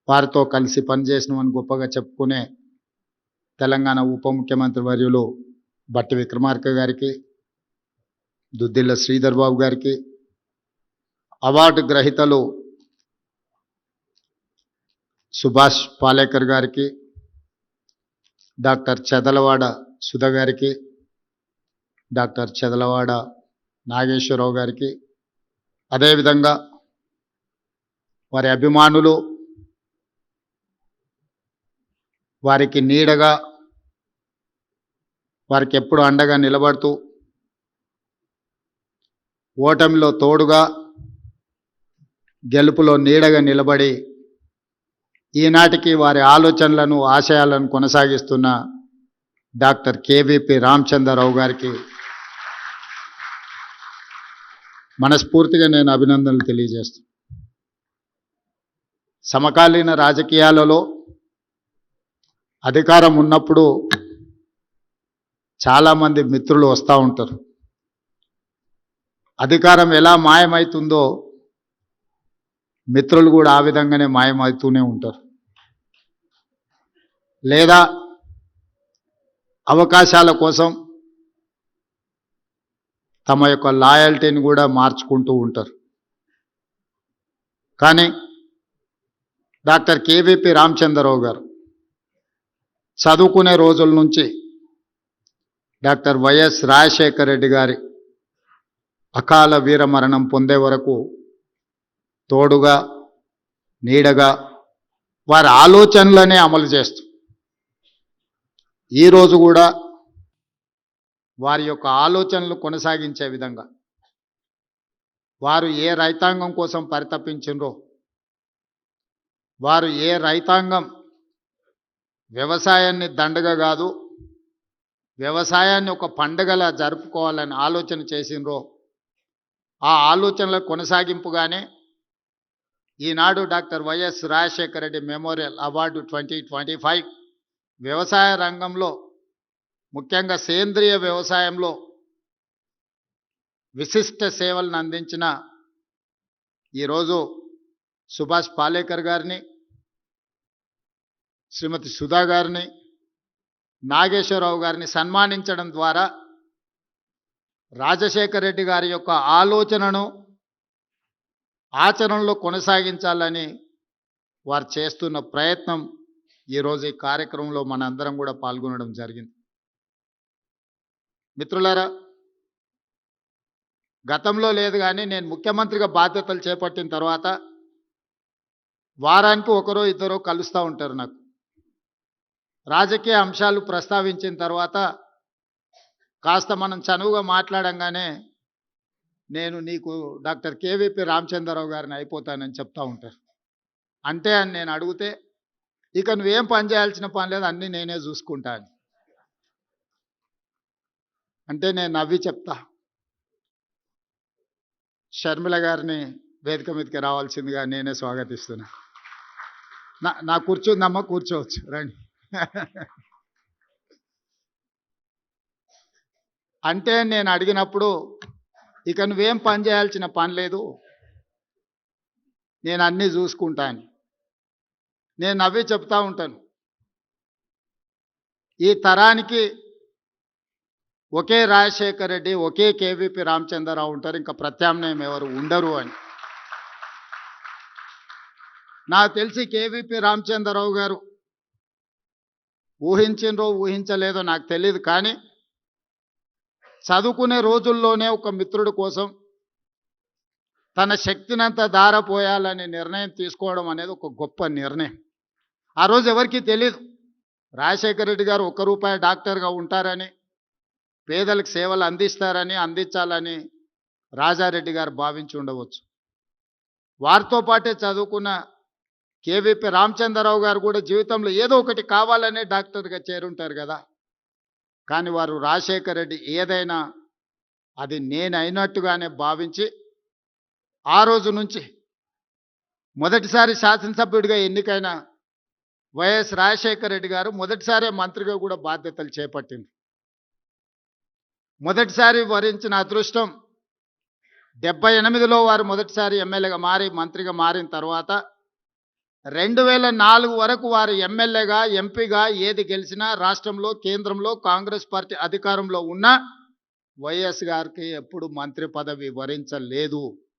వారితో కలిసి పనిచేసినామని గొప్పగా చెప్పుకునే తెలంగాణ ఉప ముఖ్యమంత్రి వర్యులు బట్టి విక్రమార్క గారికి, దుద్దిల్ల శ్రీధర్ బాబు గారికి, అవార్డు గ్రహీతలు సుభాష్ పాలేకర్ గారికి, డాక్టర్ చెదలవాడ సుధ గారికి, డాక్టర్ చెదలవాడ నాగేశ్వరరావు గారికి, అదేవిధంగా వారి అభిమానులు, వారికి నీడగా, వారికి ఎప్పుడు అండగా నిలబడుతూ ఓటమిలో తోడుగా గెలుపులో నీడగా నిలబడి ఈనాటికి వారి ఆలోచనలను ఆశయాలను కొనసాగిస్తున్న డాక్టర్ కేవీపీ రామచంద్రరావు గారికి మనస్ఫూర్తిగా నేను అభినందనలు తెలియజేస్తాను. సమకాలీన రాజకీయాలలో అధికారం ఉన్నప్పుడు చాలామంది మిత్రులు వస్తూ ఉంటారు. అధికారం ఎలా మాయమవుతుందో మిత్రులు కూడా ఆ విధంగానే మాయమవుతూనే ఉంటారు. లేదా అవకాశాల కోసం తమ యొక్క లాయల్టీని కూడా మార్చుకుంటూ ఉంటారు. కానీ డాక్టర్ కేవీపీ రామచంద్రరావు గారు చదువుకునే రోజుల నుంచి డాక్టర్ వైఎస్ రాజశేఖర రెడ్డి గారి అకాల వీరమరణం పొందే వరకు తోడుగా నీడగా వారి ఆలోచనలనే అమలు చేస్తూ ఈరోజు కూడా వారి యొక్క ఆలోచనలు కొనసాగించే విధంగా వారు ఏ రైతాంగం కోసం పరితపించిండ్రో, వారు ఏ రైతాంగం వ్యవసాయాన్ని దండగ కాదు వ్యవసాయాన్ని ఒక పండుగలా జరుపుకోవాలని ఆలోచన చేసిండ్రో ఆ ఆలోచనల కొనసాగింపుగానే ఈనాడు doctor YS Rajasekhara Reddy memorial award 2025 వ్యవసాయ రంగంలో ముఖ్యంగా సేంద్రియ వ్యవసాయంలో విశిష్ట సేవలను అందించిన ఈరోజు సుభాష్ పాలేకర్ గారిని, శ్రీమతి సుధా గారిని, నాగేశ్వరరావు గారిని సన్మానించడం ద్వారా రాజశేఖర రెడ్డి గారి యొక్క ఆలోచనను ఆచరణలో కొనసాగించాలని వారు చేస్తున్న ప్రయత్నం ఈరోజు ఈ కార్యక్రమంలో మనందరం కూడా పాల్గొనడం జరిగింది. మిత్రులారా, గతంలో లేదు కానీ నేను ముఖ్యమంత్రిగా బాధ్యతలు చేపట్టిన తర్వాత వారానికి ఒకరో ఇద్దరో కలుస్తూ ఉంటారు. నాకు రాజకీయ అంశాలు ప్రస్తావించిన తర్వాత కాస్త మనం చనువుగా మాట్లాడంగానే నేను నీకు డాక్టర్ కేవీపీ రామచంద్రరావు గారిని అయిపోతానని చెప్తా ఉంటారు. అంటే అని నేను అడిగితే ఇక నువ్వేం పని చేయాల్సిన పని లేదు, అన్నీ నేనే చూసుకుంటాను అంటే నేను నవ్వి చెప్తా, షర్మిల గారిని వేదిక మీదకి రావాల్సిందిగా నేనే స్వాగతిస్తున్నా. నా కూర్చుందమ్మా, కూర్చోవచ్చు, రండి. అంటే నేను అడిగినప్పుడు ఇక నువ్వేం పని చేయాల్సిన పని లేదు, నేను అన్నీ చూసుకుంటాను. నేను నవ్వి చెప్తా ఉంటాను, ఈ తరానికి ఒకే రాజశేఖర రెడ్డి, ఒకే కేవీపీ రామచంద్రరావు ఉంటారు, ఇంకా ప్రత్యామ్నాయం ఎవరు ఉండరు అని. నాకు తెలిసి కేవీపీ రామచంద్రరావు గారు ఊహించిండ్రో ఊహించలేదో నాకు తెలియదు, కానీ చదువుకునే రోజుల్లోనే ఒక మిత్రుడి కోసం తన శక్తినంతా ధారపోయాలని నిర్ణయం తీసుకోవడం అనేది ఒక గొప్ప నిర్ణయం. ఆ రోజు ఎవరికీ తెలియదు రాజశేఖర రెడ్డి గారు ₹1 డాక్టర్గా ఉంటారని, పేదలకు సేవలు అందించాలని రాజారెడ్డి గారు భావించి ఉండవచ్చు. వారితో పాటే చదువుకున్న కేవీపీ రామచంద్రరావు గారు కూడా జీవితంలో ఏదో ఒకటి కావాలనే డాక్టర్గా చేరుంటారు కదా. కానీ వారు రాజశేఖర రెడ్డి ఏదైనా అది నేనైనట్టుగానే భావించి ఆ రోజు నుంచి మొదటిసారి శాసనసభ్యుడిగా ఎన్నికైన వైఎస్ రాజశేఖర రెడ్డి గారు మొదటిసారి మంత్రిగా కూడా బాధ్యతలు చేపట్టింది. మొదటిసారి వరించిన అదృష్టం 78లో వారు మొదటిసారి ఎమ్మెల్యేగా మారి మంత్రిగా మారిన తర్వాత 2004 వరకు వారు ఎమ్మెల్యేగా ఎంపీగా ఏది గెలిచినా రాష్ట్రంలో కేంద్రంలో కాంగ్రెస్ పార్టీ అధికారంలో ఉన్న వైఎస్ గారికి ఎప్పుడు మంత్రి పదవి వరించలేదు.